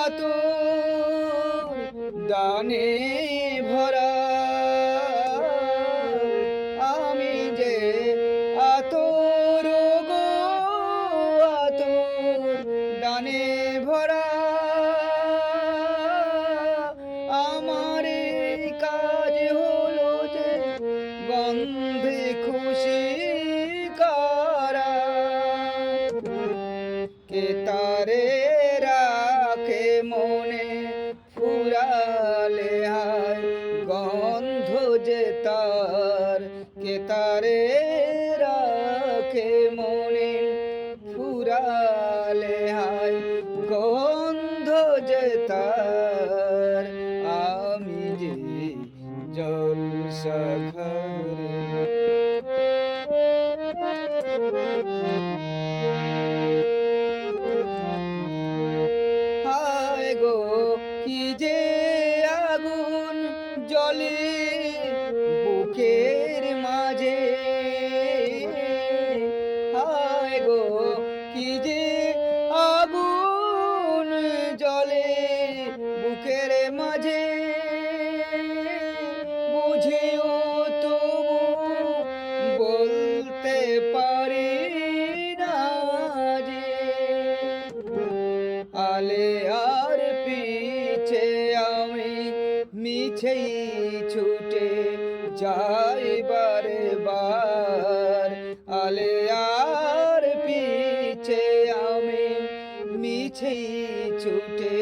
আতুর দানে ভরা, আমি যে আতুর গো আতুর দানে ভরা। আমার এই কাজ হলো যে গন্ধে খুশি করা। কে তারে রাখে মনে ফুরালে হায় গন্ধ যে তার। কে তারে রাখে মনে ফুরালে হায় গন্ধ যে তার। আমি যে জলসা হায় গো কি যে আগুন জ্বলে বুকের মাঝে। হায় গো কি যে আগুন জ্বলে বুকের মাঝে। বুঝিও তবু বলতে পারি না যে আলে আর পিছে আমি মিছেই ছুটে যাই বারে বার। আলে আর পিছে আমি মিছেই ছুটে